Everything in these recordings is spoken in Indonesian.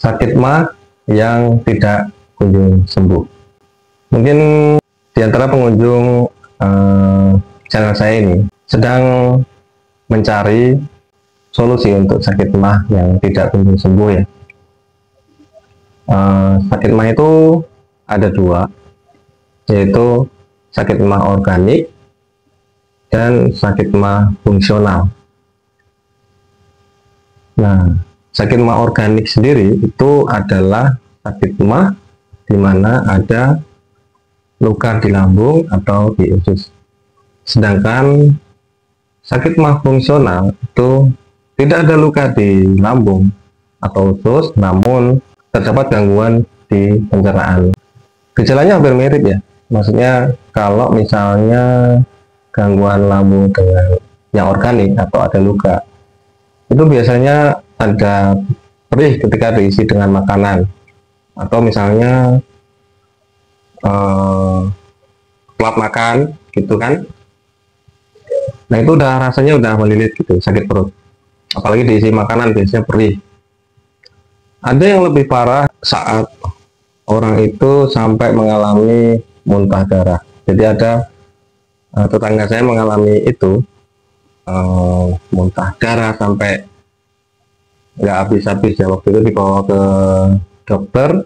sakit mah yang tidak kunjung sembuh. Mungkin di antara pengunjung channel saya ini sedang mencari solusi untuk sakit mah yang tidak kunjung sembuh ya. Sakit mah itu ada dua, yaitu sakit mah organik dan sakit mah fungsional. Nah, sakit mah organik sendiri itu adalah sakit mah di mana ada luka di lambung atau di usus. Sedangkan sakit mah fungsional itu tidak ada luka di lambung atau usus, namun terdapat gangguan di pencernaan. Gejalanya hampir mirip ya. Maksudnya kalau misalnya gangguan lambung dengan yang organik atau ada luka, itu biasanya ada perih ketika diisi dengan makanan, atau misalnya telat makan gitu kan. Nah itu udah rasanya udah melilit gitu, sakit perut, apalagi diisi makanan biasanya perih. Ada yang lebih parah saat orang itu sampai mengalami muntah darah. Jadi ada tetangga saya mengalami itu, muntah darah sampai nggak habis-habis ya. Waktu itu dibawa ke dokter.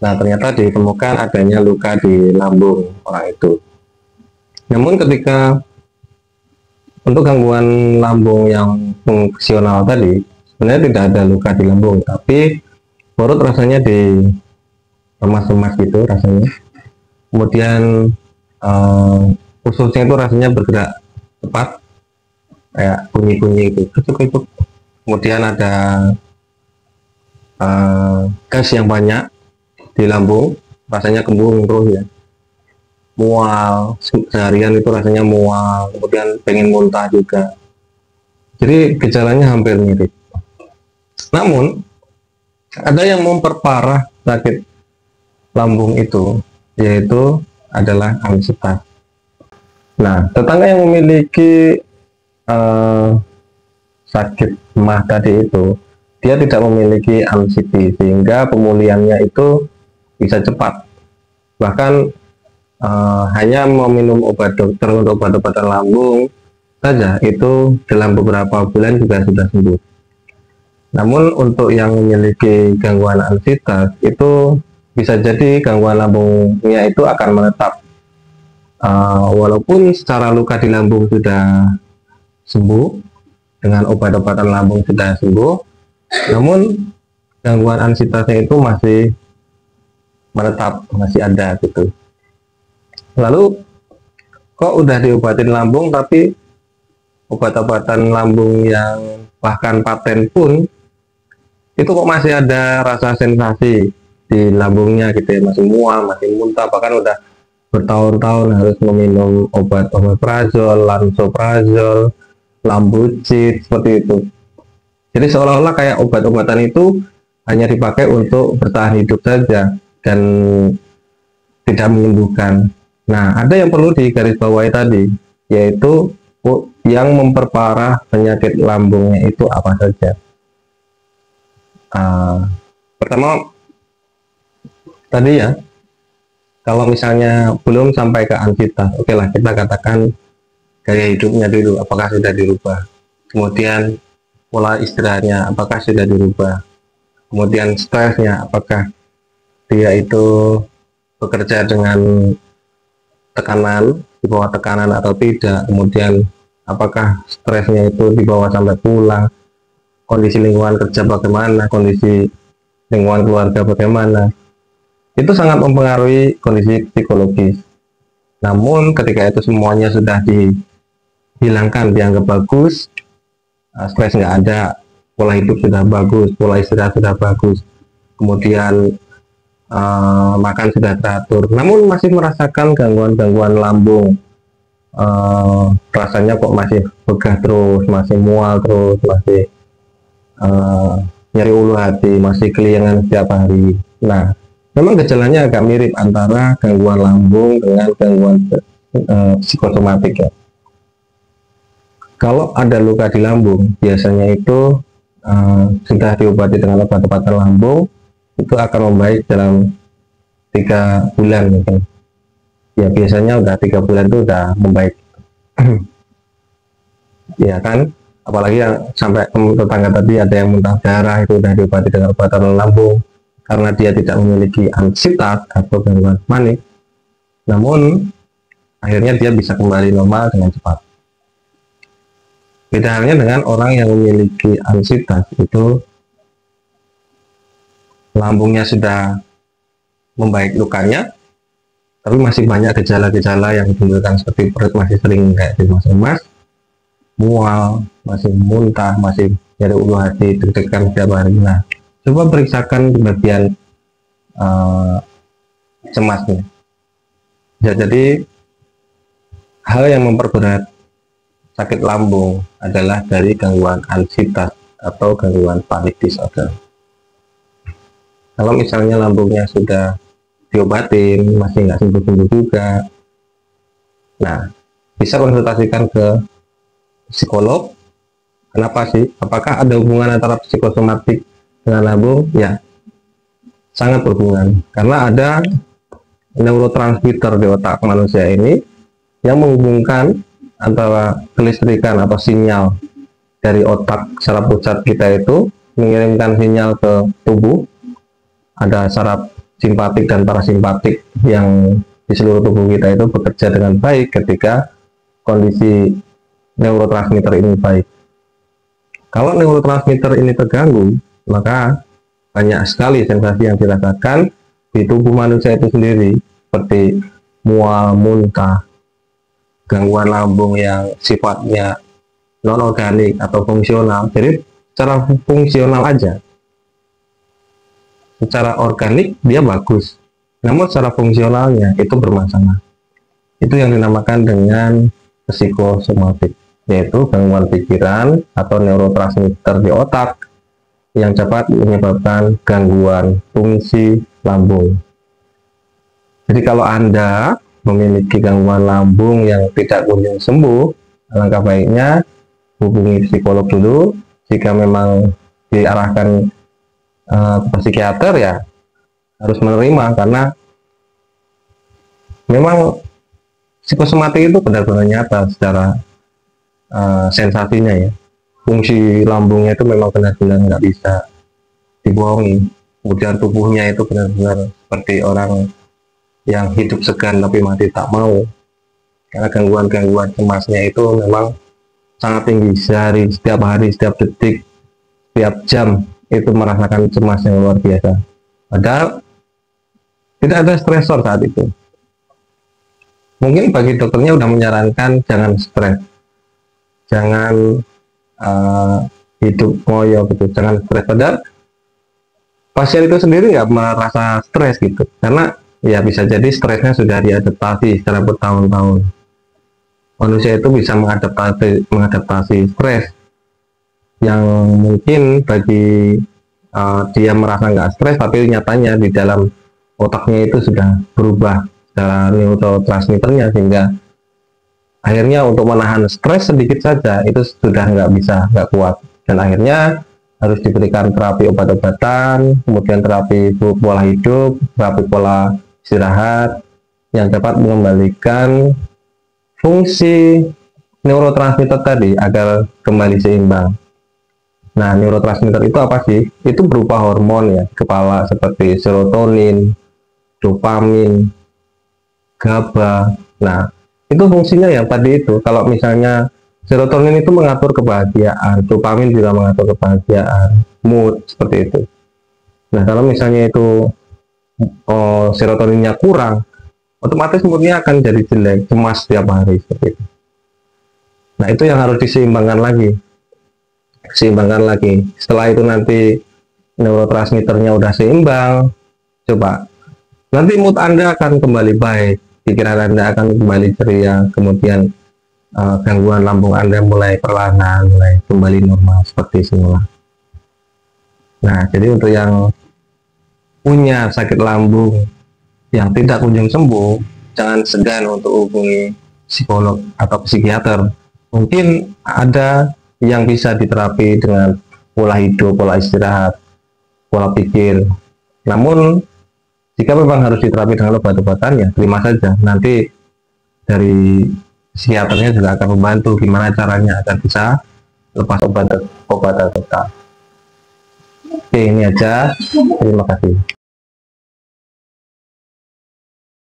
Nah ternyata ditemukan adanya luka di lambung orang itu. Namun ketika untuk gangguan lambung yang fungsional tadi, sebenarnya tidak ada luka di lambung, tapi perut rasanya di lemas-lemas gitu rasanya. Kemudian ususnya itu rasanya bergerak cepat, kayak bunyi-bunyi itu, cukup. Kemudian ada gas yang banyak di lambung, rasanya kembung terus ya, mual seharian itu rasanya mual, kemudian pengen muntah juga. Jadi gejalanya hampir mirip. Namun ada yang memperparah sakit lambung itu, yaitu adalah ansitas. Nah, tetangga yang memiliki sakit mah tadi itu, dia tidak memiliki ansiti, sehingga pemulihannya itu bisa cepat. Bahkan hanya meminum obat dokter untuk obat-obatan lambung saja, itu dalam beberapa bulan juga sudah sembuh. Namun untuk yang memiliki gangguan ansitas itu bisa jadi gangguan lambungnya itu akan menetap, walaupun secara luka di lambung sudah sembuh dengan obat-obatan lambung sudah sembuh, namun gangguan ansitasnya itu masih menetap, masih ada gitu. Lalu kok udah diobatin lambung tapi obat-obatan lambung yang bahkan paten pun itu kok masih ada rasa sensasi di lambungnya gitu ya, masih mual, masih muntah, bahkan udah bertahun-tahun harus meminum obat omeprazol, lansoprazol, lambucil, seperti itu. Jadi seolah-olah kayak obat-obatan itu hanya dipakai untuk bertahan hidup saja dan tidak menyembuhkan. Nah, ada yang perlu digarisbawahi tadi, yaitu yang memperparah penyakit lambungnya itu apa saja. Pertama tadi ya, kalau misalnya belum sampai ke ansitas, oke lah kita katakan gaya hidupnya dulu apakah sudah dirubah, kemudian pola istirahatnya apakah sudah dirubah, kemudian stresnya apakah dia itu bekerja dengan tekanan, di bawah tekanan atau tidak, kemudian apakah stresnya itu dibawa sampai pulang, kondisi lingkungan kerja bagaimana, kondisi lingkungan keluarga bagaimana, itu sangat mempengaruhi kondisi psikologis. Namun ketika itu semuanya sudah dihilangkan, dianggap bagus, stres nggak ada, pola hidup sudah bagus, pola istirahat sudah bagus, kemudian makan sudah teratur, namun masih merasakan gangguan-gangguan lambung, rasanya kok masih begah terus, masih mual terus, masih nyeri ulu hati, masih keliengan setiap hari. Nah, memang gejalanya agak mirip antara gangguan lambung dengan gangguan psikosomatik ya. Kalau ada luka di lambung, biasanya itu sudah diobati dengan obat-obatan lambung, itu akan membaik dalam 3 bulan mungkin. Ya biasanya udah 3 bulan itu udah membaik. Ya kan, apalagi yang sampai tetangga tadi ada yang muntah darah, itu udah diobati dengan obatan lambung karena dia tidak memiliki ansitat atau gangguan manik, namun akhirnya dia bisa kembali normal dengan cepat. Beda halnya dengan orang yang memiliki ansitas, itu lambungnya sudah membaik lukanya, tapi masih banyak gejala-gejala yang ditimbulkan seperti perut masih sering kayak dimas-emas, mual, masih muntah, masih nyeri ulu hati, deg-degan setiap hari. Nah, coba periksakan di bagian cemasnya. Ya, jadi hal yang memperberat sakit lambung adalah dari gangguan ansitas atau gangguan panic disorder. Kalau misalnya lambungnya sudah diobatin masih nggak sembuh-sembuh juga, nah bisa konsultasikan ke psikolog. Kenapa sih? Apakah ada hubungan antara psikosomatik dengan lambung? Ya, sangat berhubungan, karena ada neurotransmitter di otak manusia ini yang menghubungkan antara kelistrikan atau sinyal dari otak saraf pusat kita itu mengirimkan sinyal ke tubuh. Ada saraf simpatik dan parasimpatik yang di seluruh tubuh kita itu bekerja dengan baik ketika kondisi neurotransmitter ini baik. Kalau neurotransmitter ini terganggu, maka banyak sekali sensasi yang dirasakan di tubuh manusia itu sendiri, seperti mual, muntah, gangguan lambung yang sifatnya non-organik atau fungsional. Jadi secara fungsional aja, secara organik dia bagus, namun secara fungsionalnya itu bermasalah. Itu yang dinamakan dengan psikosomatik, yaitu gangguan pikiran atau neurotransmitter di otak yang dapat menyebabkan gangguan fungsi lambung. Jadi kalau Anda memiliki gangguan lambung yang tidak kunjung sembuh, alangkah baiknya hubungi psikolog dulu. Jika memang diarahkan psikiater, ya harus menerima, karena memang psikosomatik itu benar-benar nyata secara sensasinya ya. Fungsi lambungnya itu memang benar-benar nggak bisa dibohongi. Kemudian tubuhnya itu benar-benar seperti orang yang hidup segan tapi mati tak mau, karena gangguan-gangguan cemasnya itu memang sangat tinggi. Setiap hari, setiap detik, setiap jam itu merasakan cemas yang luar biasa, padahal tidak ada stresor saat itu. Mungkin bagi dokternya udah menyarankan jangan stres, jangan hidup ngoyo gitu, jangan stres, padahal pasien itu sendiri nggak merasa stres gitu, karena ya bisa jadi stresnya sudah diadaptasi secara bertahun-tahun. Manusia itu bisa mengadaptasi stres yang mungkin bagi dia merasa nggak stres, tapi nyatanya di dalam otaknya itu sudah berubah secara neurotransmitternya, sehingga akhirnya untuk menahan stres sedikit saja itu sudah nggak kuat, dan akhirnya harus diberikan terapi obat-obatan, kemudian terapi pola hidup, terapi pola istirahat yang dapat mengembalikan fungsi neurotransmitter tadi agar kembali seimbang. Nah, neurotransmitter itu apa sih? Itu berupa hormon ya, kepala seperti serotonin, dopamin, GABA. Nah, itu fungsinya yang tadi itu. Kalau misalnya serotonin itu mengatur kebahagiaan, dopamin juga mengatur kebahagiaan, mood, seperti itu. Nah, kalau misalnya itu serotoninnya kurang, otomatis moodnya akan jadi jelek, cemas setiap hari, seperti itu. Nah, itu yang harus diseimbangkan lagi. Setelah itu nanti neurotransmitternya udah seimbang, coba nanti mood Anda akan kembali baik, pikiran Anda akan kembali ceria, kemudian gangguan lambung Anda mulai perlahan mulai kembali normal seperti semula. Nah, jadi untuk yang punya sakit lambung yang tidak kunjung sembuh, jangan segan untuk hubungi psikolog atau psikiater. Mungkin ada yang bisa diterapi dengan pola hidup, pola istirahat, pola pikir. Namun jika memang harus diterapi dengan obat-obatan, ya terima saja. Nanti dari psikiaternya juga akan membantu gimana caranya agar bisa lepas obat-obatan total. Oke, ini aja. Terima kasih.